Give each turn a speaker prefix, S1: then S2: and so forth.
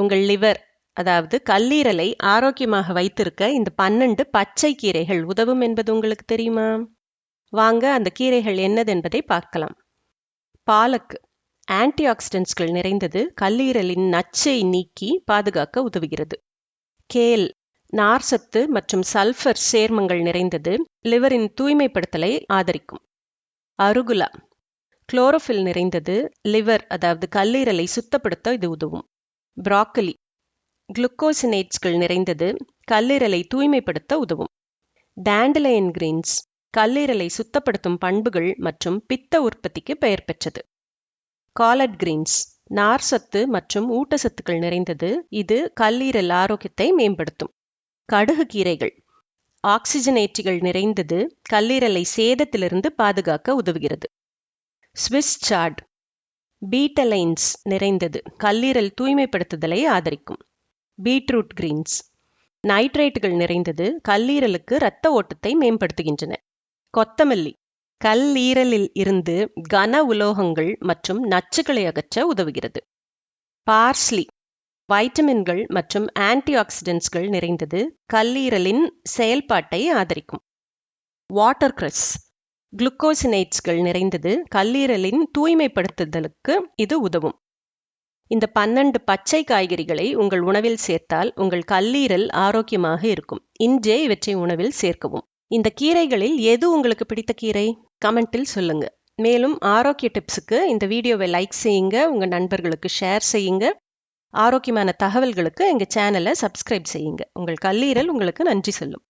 S1: உங்கள் லிவர் அதாவது கல்லீரலை ஆரோக்கியமாக வைத்திருக்க இந்த 12 பச்சை கீரைகள் உதவும் என்பது உங்களுக்கு தெரியுமா? வாங்க அந்த கீரைகள் என்னதென்பதை பார்க்கலாம். பாலக்கு ஆன்டி ஆக்சிடென்ட்ஸ்கள் நிறைந்தது, கல்லீரலின் நச்சை நீக்கி பாதுகாக்க உதவுகிறது. கேல் நார்சத்து மற்றும் சல்ஃபர் சேர்மங்கள் நிறைந்தது, லிவரின் தூய்மைப்படுத்தலை ஆதரிக்கும். அருகுலா குளோரோஃபில் நிறைந்தது, லிவர் அதாவது கல்லீரலை சுத்தப்படுத்த இது உதவும். ப்ராக்கலி குளுக்கோசினேட்ஸ்கள் நிறைந்தது, கல்லீரலை தூய்மைப்படுத்த உதவும். டாண்டலைன் கிரீன்ஸ் கல்லீரலை சுத்தப்படுத்தும் பண்புகள் மற்றும் பித்த உற்பத்திக்கு பெயர் பெற்றது. காலட் கிரீன்ஸ் நார்சத்து மற்றும் ஊட்டச்சத்துக்கள் நிறைந்தது, இது கல்லீரல் ஆரோக்கியத்தை மேம்படுத்தும். கடுகு கீரைகள் ஆக்சிஜனேற்றிகள் நிறைந்தது, கல்லீரலை சேதத்திலிருந்து பாதுகாக்க உதவுகிறது. ஸ்விஸ் சார்ட் பீட்டலைன்ஸ் நிறைந்தது, கல்லீரல் தூய்மைப்படுத்துதலை ஆதரிக்கும். பீட்ரூட் கிரீன்ஸ் நைட்ரேட்டுகள் நிறைந்தது, கல்லீரலுக்கு இரத்த ஓட்டத்தை மேம்படுத்துகின்றன. கொத்தமல்லி கல்லீரலில் இருந்து கன உலோகங்கள் மற்றும் நச்சுக்களை அகற்ற உதவுகிறது. பார்ஸ்லி வைட்டமின்கள் மற்றும் ஆன்டி ஆக்சிடென்ட்ஸ்கள் நிறைந்தது, கல்லீரலின் செயல்பாட்டை ஆதரிக்கும். வாட்டர்க்ரஸ் குளுக்கோசினேட்ஸ்கள் நிறைந்தது, கல்லீரலின் தூய்மைப்படுத்துதலுக்கு இது உதவும். இந்த 12 பச்சை காய்கறிகளை உங்கள் உணவில் சேர்த்தால் உங்கள் கல்லீரல் ஆரோக்கியமாக இருக்கும். இன்றே இவற்றை உணவில் சேர்க்கவும். இந்த கீரைகளில் எது உங்களுக்கு பிடித்த கீரை? கமெண்டில் சொல்லுங்க. மேலும் ஆரோக்கிய டிப்ஸுக்கு இந்த வீடியோவை லைக் செய்யுங்க, உங்க நண்பர்களுக்கு ஷேர் செய்யுங்க. ஆரோக்கியமான தகவல்களுக்கு எங்க சேனலை சப்ஸ்கிரைப் செய்யுங்க. உங்கள் கல்லீரல் உங்களுக்கு நன்றி சொல்லும்.